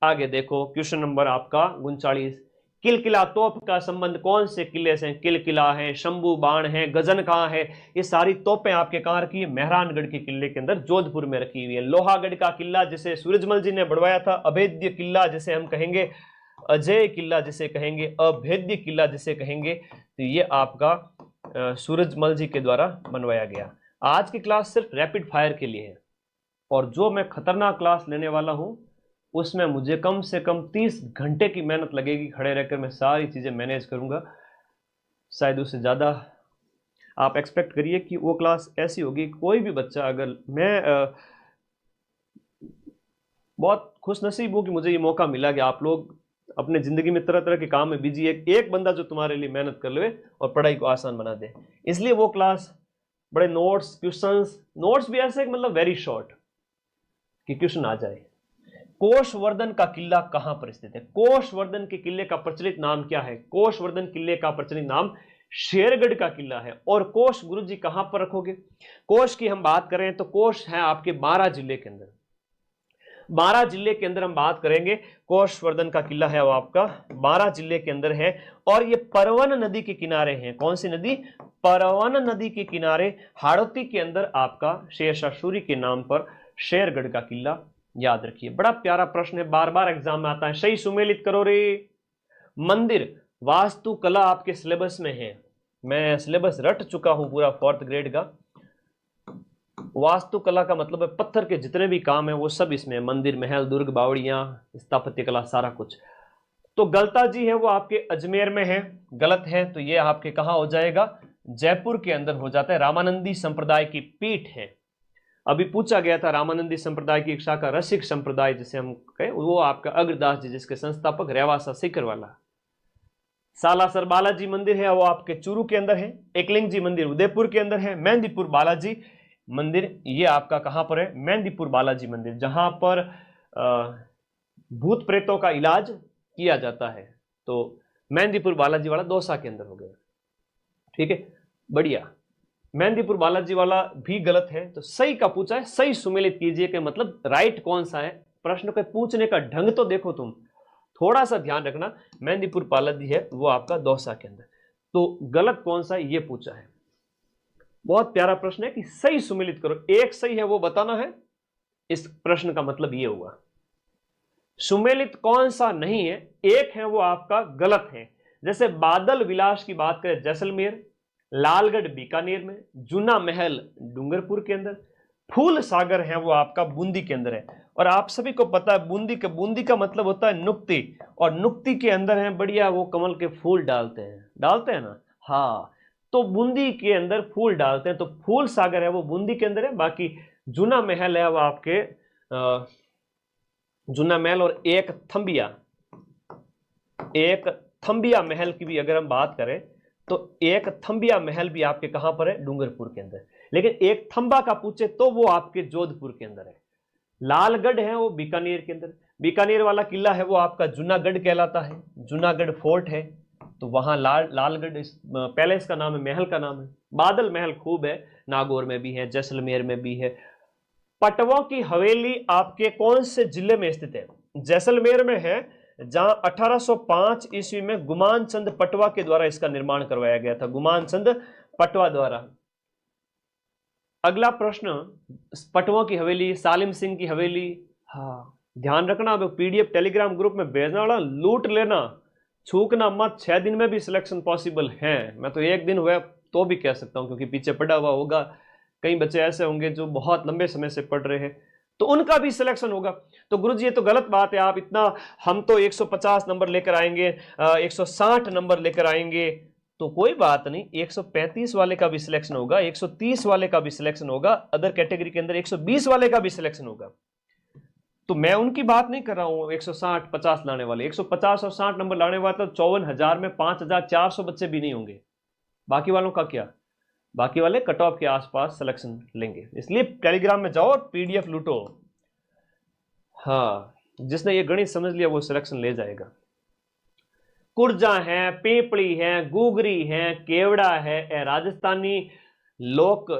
आगे देखो क्वेश्चन नंबर आपका 39। किलकिला तोप का संबंध कौन से किले से? किलकिला है, शंभू बाण है, गजन कहां है? ये सारी तोपें आपके कहां रखी है? मेहरानगढ़ के किले के अंदर, जोधपुर में रखी हुई है। लोहागढ़ का किला जिसे सूरजमल जी ने बढ़वाया था, अभेद्य किला जिसे हम कहेंगे, अजय किला जिसे कहेंगे, अभेद्य किला जिसे कहेंगे, तो ये आपका सूरजमल जी के द्वारा बनवाया गया। आज की क्लास सिर्फ रैपिड फायर के लिए है, और जो मैं खतरनाक क्लास लेने वाला हूं उसमें मुझे कम से कम 30 घंटे की मेहनत लगेगी। खड़े रहकर मैं सारी चीजें मैनेज करूंगा, शायद उससे ज्यादा आप एक्सपेक्ट करिए कि वो क्लास ऐसी होगी। कोई भी बच्चा, अगर मैं बहुत खुशनसीब हूं कि मुझे ये मौका मिला कि आप लोग अपने जिंदगी में तरह तरह के काम में बिजी है, एक बंदा जो तुम्हारे लिए मेहनत कर ले और पढ़ाई को आसान बना दे। इसलिए वो क्लास बड़े नोट्स, क्वेश्चंस, नोट्स भी ऐसे मतलब वेरी शॉर्ट कि क्वेश्चन आ जाए। कोषवर्धन का किला कहां पर स्थित है? कोषवर्धन के किले का प्रचलित नाम क्या है? कोषवर्धन किले का प्रचलित नाम शेरगढ़ का किला है। और कोष गुरुजी कहां पर रखोगे? कोष की हम बात करें तो कोष है आपके 12 जिले के अंदर। 12 जिले के अंदर हम बात करेंगे, कोषवर्धन का किला है वो आपका 12 जिले के अंदर है। और ये परवन नदी के किनारे है। कौन सी नदी? परवन नदी के किनारे, हाड़ौती के अंदर आपका शेरशाह सूरी के नाम पर शेरगढ़ का किला। याद रखिए, बड़ा प्यारा प्रश्न है, बार बार एग्जाम में आता है। सही सुमेलित करो रे। मंदिर वास्तुकला आपके सिलेबस में है, मैं सिलेबस रट चुका हूं पूरा 4th ग्रेड का। वास्तुकला का मतलब है पत्थर के जितने भी काम है वो सब इसमें, मंदिर, महल, दुर्ग, बावड़ियां, स्थापत्य कला, सारा कुछ। तो गलता जी है वो आपके अजमेर में है, गलत है तो ये आपके कहां हो जाएगा? जयपुर के अंदर हो जाता है। रामानंदी संप्रदाय की पीठ है। अभी पूछा गया था रामानंदी संप्रदाय की एक शाखा रसिक संप्रदाय जिसे हम कहें, वो आपका अग्रदास जी जिसके संस्थापक रेवासा सीकर वाला। सालासर बालाजी मंदिर है वो आपके चूरू के अंदर है। एकलिंग जी मंदिर उदयपुर के अंदर है। मेहंदीपुर बालाजी मंदिर ये आपका कहां पर है? मेहंदीपुर बालाजी मंदिर, जहां पर भूत प्रेतों का इलाज किया जाता है। तो मेहंदीपुर बालाजी वाला दौसा के अंदर हो गया। ठीक है, बढ़िया। मेहंदीपुर बालाजी वाला भी गलत है, तो सही का पूछा है, सही सुमेलित कीजिए कि मतलब राइट कौन सा है। प्रश्न के पूछने का ढंग तो देखो तुम, थोड़ा सा ध्यान रखना। मेहंदीपुर बालाजी है वो आपका दौसा के अंदर, तो गलत कौन सा है ये पूछा है। बहुत प्यारा प्रश्न है कि सही सुमेलित करो, एक सही है वो बताना है। इस प्रश्न का मतलब ये हुआ। सुमेलित कौन सा नहीं है? एक है वो आपका गलत है। जैसे बादल विलास की बात करें जैसलमेर, लालगढ़ बीकानेर में, जूना महल डूंगरपुर के अंदर, फूल सागर है वो आपका बूंदी के अंदर है। और आप सभी को पता है बूंदी का मतलब होता है नुक्ति, और नुक्ति के अंदर है बढ़िया वो कमल के फूल डालते हैं ना। हाँ, तो बूंदी के अंदर फूल डालते हैं, तो फूल सागर है वो बूंदी के अंदर है। बाकी जूना महल है वो आपके जूना महल, और एक थंबिया महल की भी अगर हम बात करें तो एक थंबिया महल भी आपके कहां पर है, डूंगरपुर के अंदर। लेकिन एक थंबा का पूछे तो वो आपके जोधपुर के अंदर है। लालगढ़ है वो बीकानेर के अंदर, बीकानेर वाला किला है वो आपका जूनागढ़ कहलाता है, जूनागढ़ फोर्ट है, तो वहां लालगढ़ पैलेस का नाम है, महल का नाम है। बादल महल खूब है, नागौर में भी है, जैसलमेर में भी है। पटवा की हवेली आपके कौन से जिले में स्थित है? जैसलमेर में है, जहां 1805 ईस्वी में गुमान चंद पटवा के द्वारा इसका निर्माण करवाया गया था, गुमान चंद पटवा द्वारा। अगला प्रश्न, पटवा की हवेली, सालिम सिंह की हवेली। हाँ, ध्यान रखना, अब पीडीएफ टेलीग्राम ग्रुप में भेजना वाला लूट लेना, छूकना मत। 6 दिन में भी सिलेक्शन पॉसिबल है, मैं तो 1 दिन हुआ तो भी कह सकता हूं, क्योंकि पीछे पड़ा हुआ होगा। कई बच्चे ऐसे होंगे जो बहुत लंबे समय से पढ़ रहे हैं, तो उनका भी सिलेक्शन होगा। तो गुरुजी ये तो गलत बात है, आप इतना, हम तो 150 नंबर लेकर आएंगे, 160 नंबर लेकर आएंगे, तो कोई बात नहीं, 135 वाले का भी सिलेक्शन होगा, 130 वाले का भी सिलेक्शन होगा, अदर कैटेगरी के अंदर 120 वाले का भी सिलेक्शन होगा। तो मैं उनकी बात नहीं कर रहा हूं 160 50 लाने वाले, 150 और 60 नंबर लाने वाले तो 54,000 में 5,400 बच्चे भी नहीं होंगे। बाकी वालों का क्या, बाकी वाले कट ऑफ के आसपास सिलेक्शन लेंगे। इसलिए टेलीग्राम में जाओ और पीडीएफ लूटो। हाँ, जिसने ये गणित समझ लिया वो सिलेक्शन ले जाएगा। कुर्जा है, पेपड़ी है, गुगरी है, केवड़ा है, राजस्थानी लोक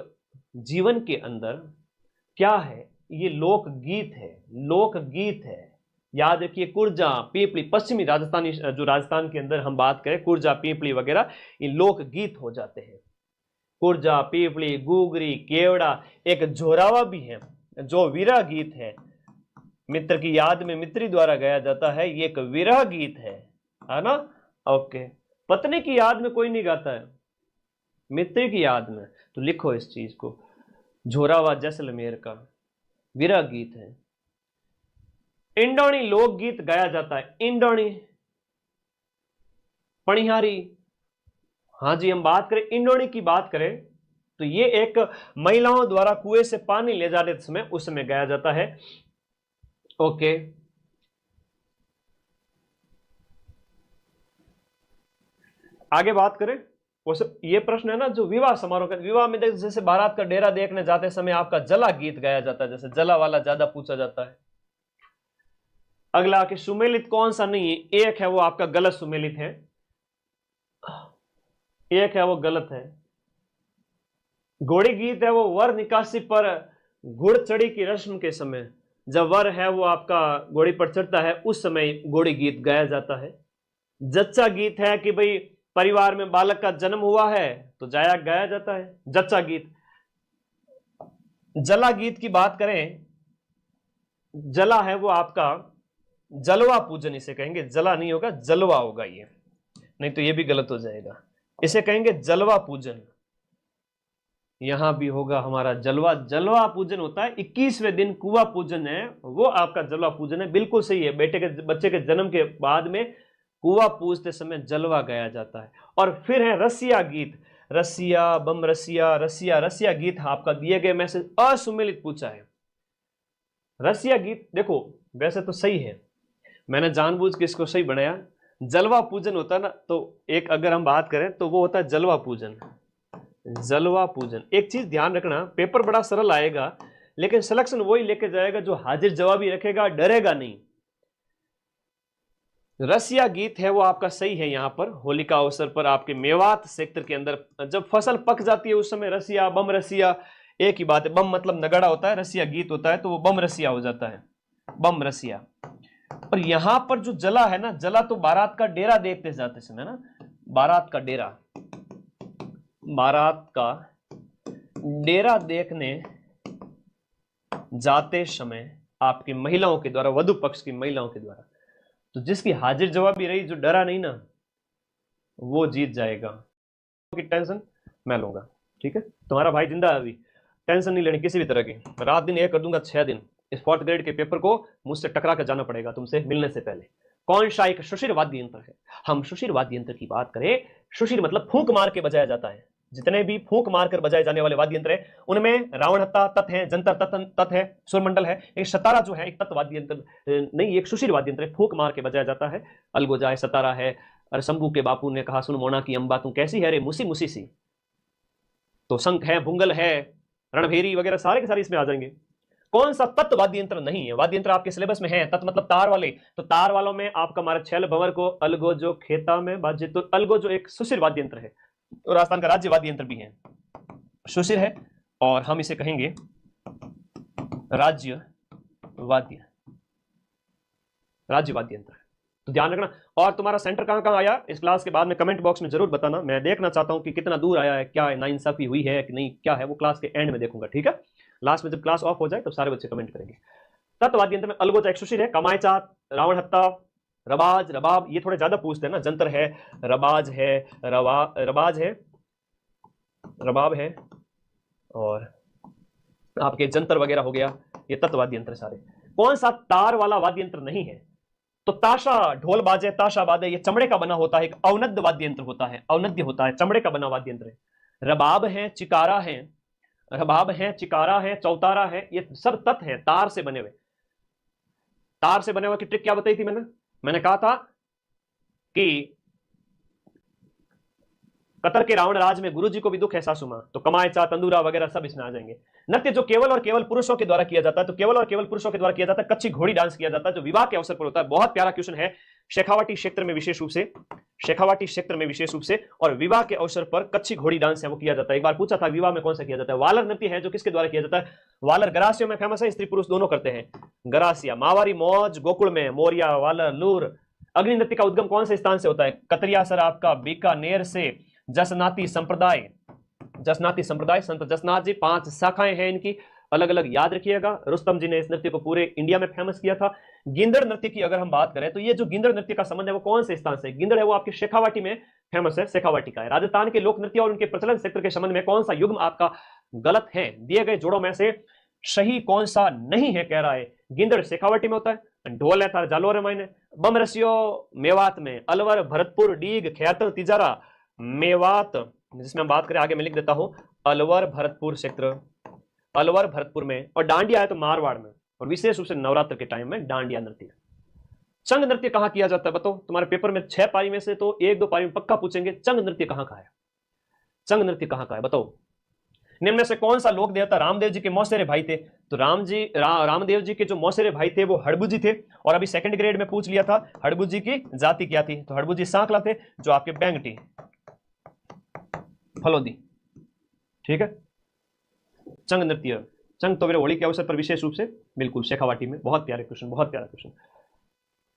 जीवन के अंदर क्या है, ये लोकगीत है, लोकगीत है। याद रखिए, कुर्जा, पीपली, पश्चिमी राजस्थानी, जो राजस्थान के अंदर हम बात करें, कुर्जा, पीपली वगैरह ये लोकगीत हो जाते हैं। कुर्जा, पीपली, गुगरी, केवड़ा, एक जोरावा भी है जो विरह गीत है, मित्र की याद में मित्री द्वारा गाया जाता है, ये एक विरह गीत है ना। ओके, पत्नी की याद में कोई नहीं गाता है, मित्र की याद में, तो लिखो इस चीज को, जोरावा जैसलमेर का विरह गीत है। इंडोनी लोकगीत गाया जाता है, इंडोनी, पणिहारी। हाँ जी, हम बात करें इंडोनी की बात करें तो ये एक महिलाओं द्वारा कुएं से पानी ले जाने समय उस समय गाया जाता है। ओके, आगे बात करें, ये प्रश्न है ना जो विवाह समारोह का, विवाह में जैसे बारात का डेरा देखने जाते समय आपका जला गीत गाया जाता है, जैसे जला वाला ज्यादा पूछा जाता है। अगला कि सुमेलित कौन सा नहीं है, एक है वो आपका गलत सुमेलित है, एक है वो गलत है। घोड़ी गीत है वो वर निकासी पर घुड़ चढ़ी की रस्म के समय, जब वर है वो आपका घोड़ी पर चढ़ता है उस समय घोड़ी गीत गाया जाता है। जच्चा गीत है कि भाई परिवार में बालक का जन्म हुआ है तो जाया गाया जाता है, जच्चा गीत। जला गीत की बात करें, जला है वो आपका जलवा पूजन, इसे कहेंगे, जला नहीं होगा, जलवा होगा ये, नहीं तो ये भी गलत हो जाएगा, इसे कहेंगे जलवा पूजन। यहां भी होगा हमारा जलवा, जलवा पूजन होता है 21वें दिन, कुआ पूजन है वो आपका जलवा पूजन है, बिल्कुल सही है। बच्चे के जन्म के बाद में कुआ पूजते समय जलवा गाया जाता है। और फिर है रसिया गीत, रसिया बम रसिया, रसिया, रसिया गीत आपका दिए गए में से असुमेलित पूछा है। रसिया गीत देखो वैसे तो सही है, मैंने जानबूझ के इसको सही बनाया। जलवा पूजन होता है ना, तो एक अगर हम बात करें तो वो होता है जलवा पूजन, जलवा पूजन। एक चीज ध्यान रखना, पेपर बड़ा सरल आएगा लेकिन सिलेक्शन वही लेके जाएगा जो हाजिर जवाबी रखेगा, डरेगा नहीं। रसिया गीत है वो आपका सही है। यहां पर होली का अवसर पर आपके मेवात सेक्टर के अंदर जब फसल पक जाती है उस समय रसिया, बम रसिया एक ही बात है, बम मतलब नगाड़ा होता है, रसिया गीत होता है, तो वो बम रसिया हो जाता है, बम रसिया। और यहां पर जो जला है ना, जला तो बारात का डेरा देखते जाते समय ना, बारात का डेरा, बारात का डेरा देखने जाते समय आपकी महिलाओं के द्वारा, वधु पक्ष की महिलाओं के द्वारा, तो जिसकी हाजिर जवाबी रही, जो डरा नहीं ना, वो जीत जाएगा। की टेंशन मैं लूंगा, ठीक है, तुम्हारा भाई जिंदा है अभी, टेंशन नहीं लेनी किसी भी तरह की, रात दिन एक कर दूंगा 6 दिन, इस 4th ग्रेड के पेपर को मुझसे टकरा कर जाना पड़ेगा तुमसे मिलने से पहले। कौन सा एक शुशिर वाद्य यंत्र है? हम शुशिर वाद्य यंत्र की बात करें, शुशिर मतलब फूंक मार के बजाया जाता है। जितने भी फूंक मारकर बजाए जाने वाले वाद्य यंत्र है उनमें रावणहत्ता तत् है, जंतर तत् है, सुरमंडल है। एक सतारा जो है एक तत् वाद्य यंत्र नहीं, एक शुशिर वाद्य यंत्र है, फूंक मार के बजाया जाता है। अलगोजा है, सतारा है। अरे शंभू के बापू ने कहा सुन मोना की अंबा तू कैसी है रे मुसी मुसी सी। तो शंख है, भुंगल है, रणभेरी वगैरह सारे के सारे इसमें आ जाएंगे। कौन सा तत्व वाद्य यंत्र नहीं है? वाद्य यंत्र आपके सिलेबस में है, तत्व मतलब तार वाले, तो तार वालों में आपका हमारा छैल भंवर को अलगो जो खेता में बाजे, तो अलगो जो एक सुशिर वाद्य यंत्र है, तो राजस्थान का राज्य वाद्य यंत्र भी है, सुशिर है, और हम इसे कहेंगे राज्य वाद्य यंत्र। तो ध्यान रखना। और तुम्हारा सेंटर कहां कहां आया इस क्लास के बाद में कमेंट बॉक्स में जरूर बताना। मैं देखना चाहता हूं कि कितना दूर आया है, क्या है, नाइंसाफी हुई है कि नहीं, क्या है, वो क्लास के एंड में देखूंगा। ठीक है, लास्ट में जब क्लास ऑफ हो जाए तो सारे बच्चे कमेंट करेंगे। तत्वाद्य यंत्र में अलगोजा एक सुशिर है, कमायचात, रावणहत्ता, रबाज, रबाब, ये थोड़े ज्यादा पूछते हैं ना। जंतर है, रबाज है, रबाज है, रबाब है, और आपके जंतर वगैरह हो गया, ये तत्वाद्य यंत्र सारे। कौन सा तार वाला वाद्य यंत्र नहीं है? तो ताशा, ढोल बाजे, ताशा बाजे, ये चमड़े का बना होता है, एक अवनद्य वाद्य यंत्र होता है, अवनद्य होता है, चमड़े का बना वाद्य यंत्र है। रबाब है, चिकारा है, रबाब है, चिकारा है, चौतारा है, ये सब तत् है, तार से बने हुए। तार से बने हुए की ट्रिक क्या बताई थी मैंने कहा था कि कतर के रावण राज में गुरुजी को भी दुख है सासुमा, तो कमायचा, तंदूरा वगैरह सब इसमें आ जाएंगे। नृत्य जो केवल और केवल पुरुषों के द्वारा किया जाता है, तो केवल और केवल पुरुषों के द्वारा किया जाता है, कच्ची घोड़ी डांस किया जाता है, जो विवाह के अवसर पर होता है। बहुत प्यारा क्वेश्चन है, शेखावाटी क्षेत्र में विशेष रूप से, शेखावाटी क्षेत्र में विशेष रूप से, और विवाह के अवसर पर कच्ची घोड़ी डांस है वो किया जाता है। एक बार पूछा था विवाह में कौन सा किया जाता है? वालर नृत्य है, जो किसके द्वारा किया जाता है? वालर गरासियों में फेमस है, स्त्री पुरुष दोनों करते हैं। गरासिया, मावारी मौज, गोकुल में मोरिया, वालर, लूर। अग्नि नृत्य का उद्गम कौन से स्थान से होता है? कतरिया सर आपका बीकानेर से। जसनाती संप्रदाय, जसनाती संप्रदाय, संत जसनाथ जी, 5 शाखाएं हैं इनकी, अलग अलग याद रखिएगा। रुस्तम जी ने इस नृत्य को पूरे इंडिया में फेमस किया था। गिंदड़ नृत्य की अगर हम बात करें तो ये जो गिंदड़ नृत्य का संबंध है वो कौन से स्थान से? गिंदड़ है वो आपके शेखावाटी में फेमस है, शेखावाटी का है। राजस्थान के लोक नृत्य और उनके प्रचलन क्षेत्र के संबंध में कौन सा युग्म आपका गलत है? दिए गए जोड़ों में से सही कौन सा नहीं है? कह रहा है गिंदड़ शेखावाटी में होता है, ढोल है थार जालोर मायने, बम रसियो मेवात में, अलवर, भरतपुर, डीग, खैतर, तिजारा, मेवात, जिसमें हम बात करें आगे मैं लिख देता हूं अलवर भरतपुर क्षेत्र, अलवर भरतपुर में, और डांडिया है तो मारवाड़ में, और विशेष रूप से नवरात्र के टाइम में डांडिया नृत्य। चंग नृत्य कहां किया जाता है बताओ? तुम्हारे पेपर में 6 पारी में से तो 1-2 पारी में पक्का पूछेंगे चंग नृत्य कहां का है, चंग नृत्य कहां का है बताओ। निम्न में से कौन सा लोक देवता रामदेव जी के मौसेरे भाई थे? तो रामदेव जी के जो मौसेरे भाई थे वो हड़बुजी थे, और अभी 2nd ग्रेड में पूछ लिया था हड़बुजी की जाति क्या थी, तो हड़बुजी सांकला थे, जो आपके बैंगटी फलोदी। ठीक है, चंग नृत्य, चंग तो मेरे होली के अवसर पर विशेष रूप से बिल्कुल शेखावाटी में। बहुत प्यारे क्वेश्चन, बहुत प्यारा क्वेश्चन।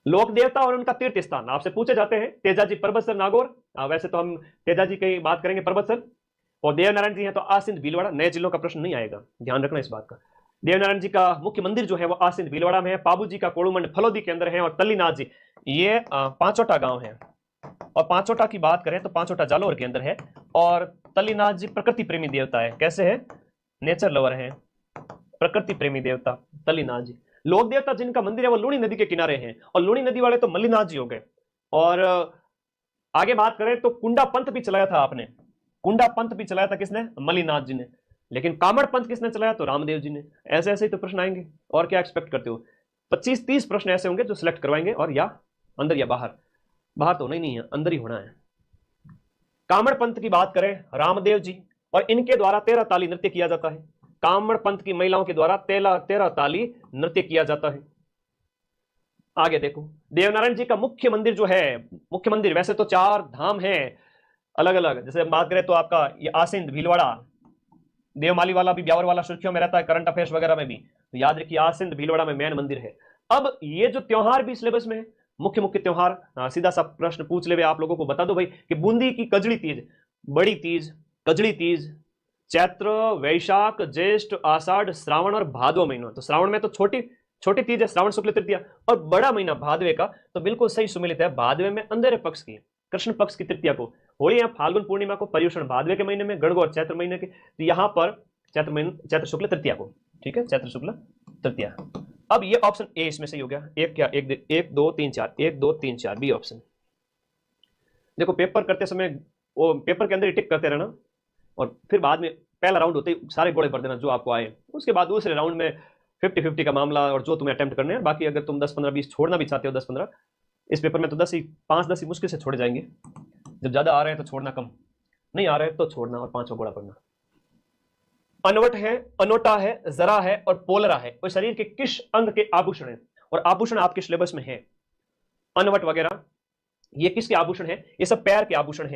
लोक देवता और उनका तीर्थ स्थान आपसे पूछे जाते हैं। तेजाजी परबतसर नागौर, वैसे तो हम तेजाजी की बात करेंगे परबतसर, और देवनारायण जी हैं तो आसिंद भीलवाड़ा। नए जिलों का प्रश्न नहीं आएगा, ध्यान रखना इस बात का। देवनारायण जी का मुख्य मंदिर जो है वो आसिंद भीलवाड़ा में है। पाबू जी का कोड़ुमंड फलोदी के अंदर है, और तल्लीनाथ जी ये पांचोटा गांव है, और पांचोटा की बात करें तो पांचोटा जालोर के अंदर है। और तल्लीनाथ जी प्रकृति प्रेमी देवता है, कैसे है? नेचर लवर है, प्रकृति प्रेमी देवता तल्लीनाथ जी। लोक देवता जिनका मंदिर है वो लूणी नदी के किनारे हैं, और लूणी नदी वाले तो मल्लीनाथ जी हो गए। और आगे बात करें तो कुंडा पंथ भी चलाया था आपने, कुंडा पंथ भी चलाया था किसने? मल्लीनाथ जी ने। लेकिन कामड़ पंथ किसने चलाया? तो रामदेव जी ने। ऐसे ऐसे ही तो प्रश्न आएंगे, और क्या एक्सपेक्ट करते हो? 25-30 प्रश्न ऐसे होंगे जो सिलेक्ट करवाएंगे, और या अंदर या बाहर, बाहर तो होना ही नहीं है, अंदर ही होना है। कामड़ पंथ की बात करें रामदेव जी, और इनके द्वारा 13 ताली नृत्य किया जाता है। कामड़ पंथ की महिलाओं के द्वारा 13 ताली नृत्य किया जाता है। आगे देखो, देवनारायण जी का मुख्य मंदिर जो है, मुख्य मंदिर वैसे तो 4 धाम है अलग अलग, जैसे हम बात करें तो आपका ये आसिंद भीलवाड़ा, देवमाली वाला भी ब्यावर वाला सुर्खियों में रहता है, करंट अफेयर्स वगैरह में भी, तो याद रखिए आसिंद भीलवाड़ा में मेन मंदिर है। अब ये जो त्योहार भी सिलेबस में है, मुख्य मुख्य त्योहार, सीधा सा प्रश्न पूछ ले आप लोगों को बता दो भाई कि बूंदी की कजड़ी तीज, बड़ी तीज, कजड़ी तीज, चैत्र, वैशाख, ज्येष्ठ, आषाढ़, श्रावण और भादव महीनों। तो श्रावण में तो छोटी तीज है, श्रावण शुक्ल तृतीया, और बड़ा महीना भादवे का तो बिल्कुल सही सुमिलित है। भादवे में अंधेरे पक्ष की, कृष्ण पक्ष की तृतीया को, होली या फाल्गुन पूर्णिमा को, पर्युषण भादवे के महीने में, गणगौर चैत्र महीने के, तो यहाँ पर चैत्र शुक्ल तृतीया को। ठीक है, चैत्र शुक्ल तृतीया। अब ये ऑप्शन ए इसमें सही हो गया। एक क्या, एक दो तीन चार, एक दो तीन चार, बी ऑप्शन। देखो पेपर करते समय वो पेपर के अंदर ही टिक करते रहना, और फिर बाद में पहला राउंड होते ही सारे घोड़े भर देना जो आपको आए। उसके बाद दूसरे राउंड में 50-50 का मामला, और जो तुम्हें अटेम्प्ट करने हैं। बाकी अगर तुम 10-15-20 छोड़ना भी चाहते हो, 10-15 इस पेपर में, तो 5-10 ही मुश्किल से छोड़े जाएंगे। जब ज्यादा आ रहे हैं तो छोड़ना कम, नहीं आ रहे हैं तो छोड़ना और 5 घोड़ा पड़ना। अनवट है, अनोटा है, जरा है और पोलरा है, वो शरीर के किस अंग के आभूषण है? और आभूषण आपके सिलेबस में है। अनवट वगैरह ये किसके आभूषण है? ये सब पैर के आभूषण हैं।